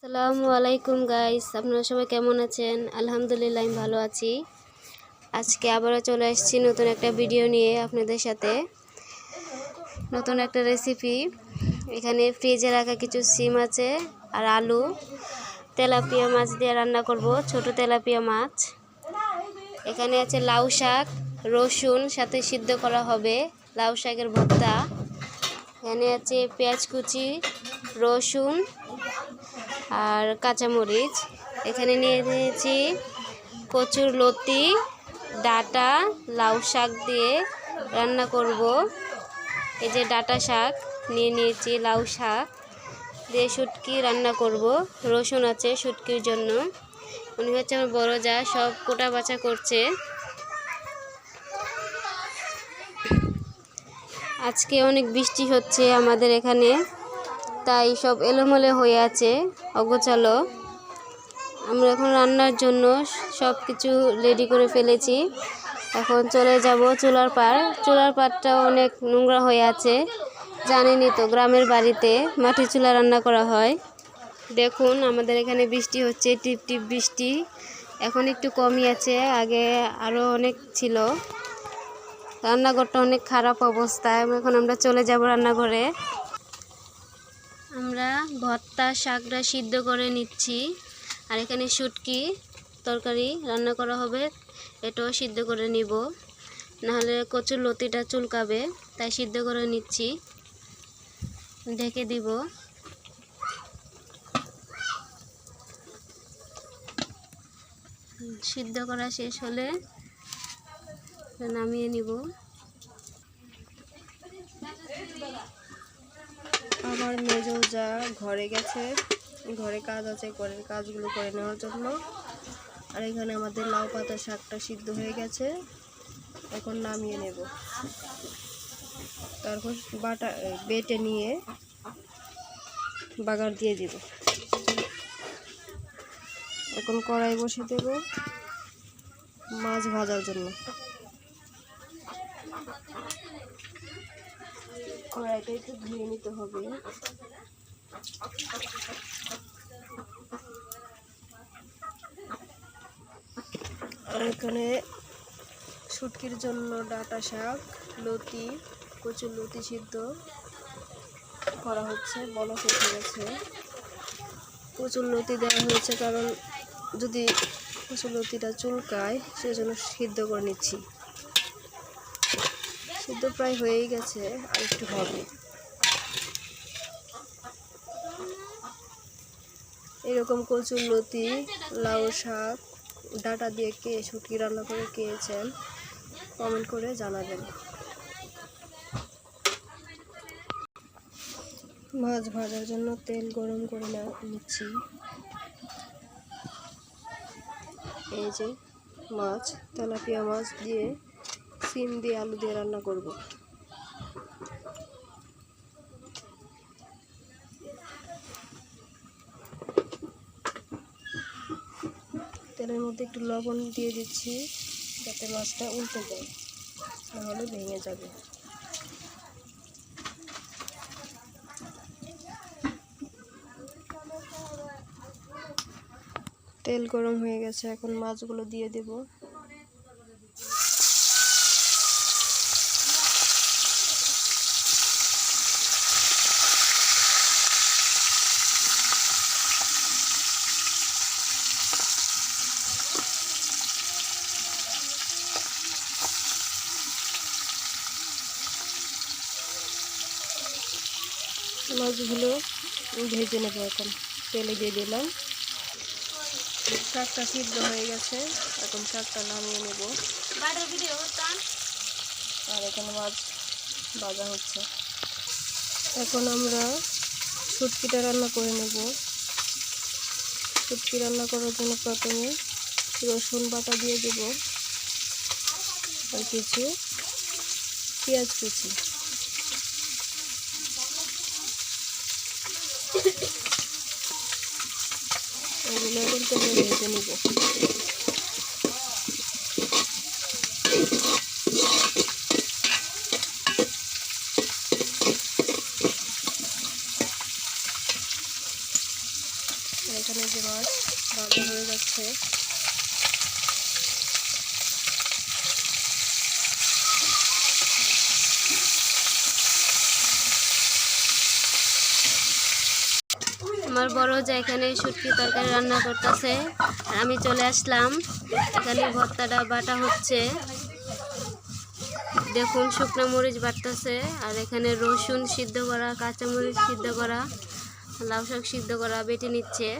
আসসালামু আলাইকুম গাইস, আপনারা সবাই কেমন আছেন? আলহামদুলিল্লাহ আমি ভালো আছি। আজকে আবারও চলে এসেছি নতুন একটা ভিডিও নিয়ে আপনাদের সাথে। নতুন একটা রেসিপি। এখানে ফ্রিজে রাখা কিছু সিম আছে আর আলু, তেলাপিয়া মাছ দিয়ে রান্না করব, ছোট তেলাপিয়া মাছ। এখানে আছে লাউ শাক, রসুন সাথে সিদ্ধ করা হবে, লাউ শাকের ভর্তা। এখানে আছে পেঁয়াজ কুচি, রসুন আর কাঁচামরিচ। এখানে নিয়ে নিয়েছি কচুর লতি, ডাঁটা, লাউ শাক দিয়ে রান্না করব। এই যে ডাঁটা শাক নিয়ে নিয়েছি, লাউ শাক দিয়ে শুটকি রান্না করব। রসুন আছে শুটকির জন্য। উনি হচ্ছে আমার বড় যা, সব কোটা বাছা করছে। আজকে অনেক বৃষ্টি হচ্ছে আমাদের এখানে, তাই সব এলোমেলো হয়ে আছে, অগোছালো। আমরা এখন রান্নার জন্য সব কিছু রেডি করে ফেলেছি। এখন চলে যাব চুলার পাড়। চুলার পাড়টাও অনেক নোংরা হয়ে আছে, জানেনই তো গ্রামের বাড়িতে মাটির চুলা রান্না করা হয়। দেখুন আমাদের এখানে বৃষ্টি হচ্ছে, টিপ টিপ বৃষ্টি। এখন একটু কমই আছে, আগে আরও অনেক ছিল। রান্নাঘরটা অনেক খারাপ অবস্থায়। এখন আমরা চলে যাব রান্নাঘরে। আমরা ভর্তা শাকটা সিদ্ধ করে নিচ্ছি, আর এখানে শুটকি তরকারি রান্না করা হবে, এটাও সিদ্ধ করে নিব, নাহলে কচুর লতিটা চুলকাবে, তাই সিদ্ধ করে নিচ্ছি। ঢেকে দিব। সিদ্ধ করা শেষ হলে নামিয়ে নিব। আমার মেজো যা ঘরে গেছে, ঘরে কাজ আছে, ঘরের কাজগুলো করে নেওয়ার জন্য। আর এখানে আমাদের লাউ পাতা শাকটা সিদ্ধ হয়ে গেছে, এখন নামিয়ে নেব। তারপর বেটে নিয়ে বাগার দিয়ে দিব। এখন কড়াই বসে দেব মাছ ভাজার জন্য। কড়াইটা একটু ধুয়ে নিতে হবে। আর এখানে শুটকির জন্য ডাঁটা শাক, লতি, কচুর লতি সিদ্ধ করা হচ্ছে, বলক উঠে গেছে। কচুর লতি দেওয়া হয়েছে কারণ যদি কচুর লতিটা চুলকায়, সেজন্য সিদ্ধ করে নিচ্ছি। সিদ্ধ প্রায় হয়েই গেছে, আর একটু হবে। এরকম কচুর লতি, লাউ শাক, ডাঁটা দিয়ে কে শুটকি রান্না করে খেয়েছেন, কমেন্ট করে জানাবেন। মাছ ভাজার জন্য তেল গরম করে নিচ্ছি। এই যে মাছ, তেলাপিয়া মাছ দিয়ে সিম দিয়ে আলু দিয়ে রান্না করব। তেলের মধ্যে একটু লবণ দিয়ে দিচ্ছি, যাতে মাছটা উল্টে যায়, নাহলে ভেঙে যাবে। তেল গরম হয়ে গেছে, এখন মাছগুলো দিয়ে দেব। মাছগুলো ভেজে নেব। এখন তেলে দিয়ে দিলাম। শাকটা সিদ্ধ হয়ে গেছে, এখন শাকটা নামিয়ে নেব। আর এখানে মাছ ভাজা হচ্ছে। এখন আমরা শুটকিটা রান্না করে নেব। শুটকি রান্না করার জন্য প্রথমে রসুন বাটা দিয়ে দেব, আর কিছু পেঁয়াজ কুচি। এগুলো এখন তেলে ভেজে নেব। এখানে যে মাছ ভাজা হয়ে যাচ্ছে। আমার বড় যা এখানে শুটকি তরকারি রান্না করতেছে আর আমি চলে আসলাম। এখানে ভর্তাটা বাটা হচ্ছে, দেখুন শুকনো মরিচ বাটতেছে আর এখানে রসুন সিদ্ধ করা, কাঁচামরিচ সিদ্ধ করা, লাউ শাক সিদ্ধ করা বেটে নিচ্ছে।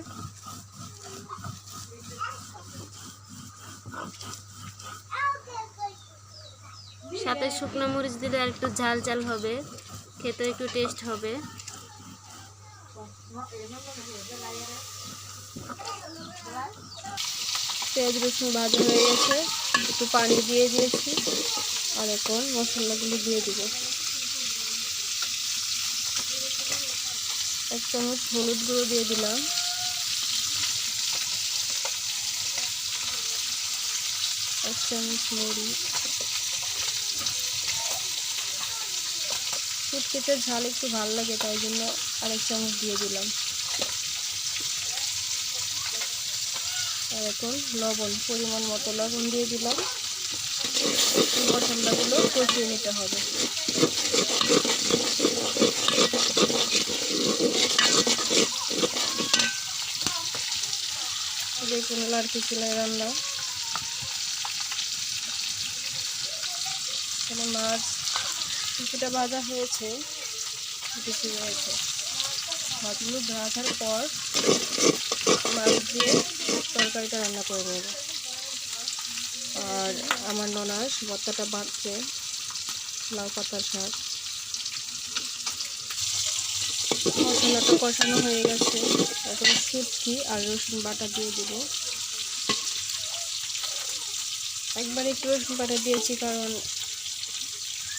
সাথে শুকনো মরিচ দিলে আর একটু ঝাল ঝাল হবে, খেতে একটু টেস্ট হবে। পেঁয়াজ রসুন ভাজা হয়ে গেছে, একটু পানি দিয়ে দিয়েছি আর এখন মশলাগুলো দিয়ে দিব। 1 চামচ হলুদ গুঁড়ো দিয়ে দিলাম, 1 চামচ মরিচ। শুটকিতে ঝাল একটু ভালো লাগে তাই জন্য আরেক চামচ দিয়ে দিলাম। আর এখন লবণ, পরিমাণ মতো লবণ দিয়ে দিলাম। মশলাগুলো কষিয়ে নিতে হবে। দেখুন লাড়কি চুলায় রান্না। এখানে মাছ কিছুটা ভাজা হয়েছে, কিছু রয়েছে। মাছগুলো ভাজার পর মাছ দিয়ে তরকারিটা রান্না করে নেব। আর আমার ননাস ভর্তাটা বাটছে, লাউ পাতার শাক। মশলাটা কষানো হয়ে গেছে, এখন শুটকি আর রসুন বাটা দিয়ে দিব। একবারে একটু রসুন বাটা দিয়েছি কারণ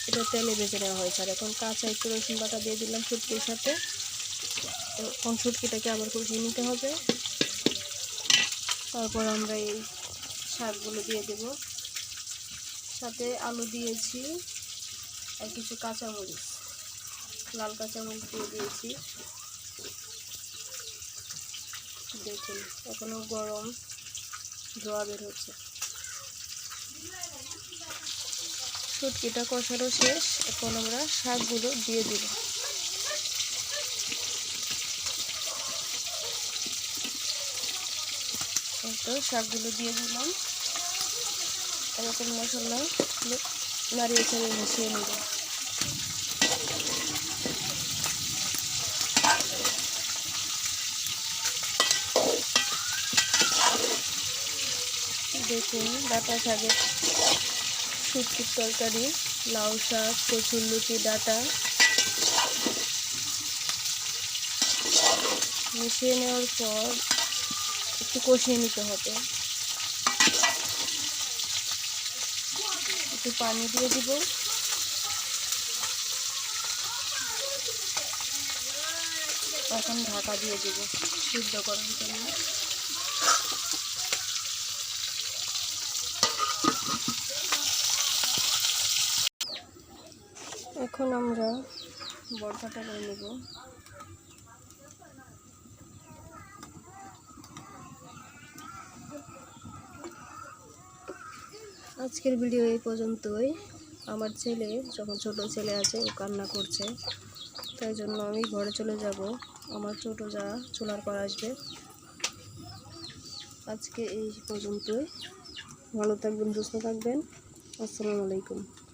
এটা তেলে ভেজে নেওয়া হয়েছে। আর এখন কাঁচা একটু রসুন বাটা দিয়ে দিলাম শুটকির সাথে। এখন শুটকিটাকে আবার কষিয়ে নিতে হবে। তারপর আমরা এই শাকগুলো দিয়ে দেব, সাথে আলু দিয়েছি আর কিছু কাঁচামরিচ, লাল কাঁচামরিচ দিয়ে দিয়েছি। দেখুন এখনো গরম ধোয়া বের হচ্ছে। শুটকিটা কষানো শেষ, এখন আমরা শাকগুলো দিয়ে দিব। তো শাকগুলো দিয়ে দিলাম, এরকম মশলা নাড়িয়ে চাড়িয়ে মিশিয়ে নেব। দেখুন ডাঁটা শাকের শুটকির তরকারি, লাউ শাক, কচুরলতি, ডাঁটা মিশিয়ে নেওয়ার পর একটু কষিয়ে নিতে হবে। একটু পানি দিয়ে দিব। এখন ঢাকা দিয়ে দিব সিদ্ধ করার জন্য। এখন আমরা ভর্তাটা করে নেব। আজকের ভিডিও এই পর্যন্তই। আমার ছেলে, যখন ছোট ছেলে আছে, ও কান্না করছে, তাই জন্য আমি ঘরে চলে যাব। আমার ছোট যা চুলার পর আসবে। আজকে এই পর্যন্তই। ভালো থাকবেন, সুস্থ থাকবেন। আসসালামু আলাইকুম।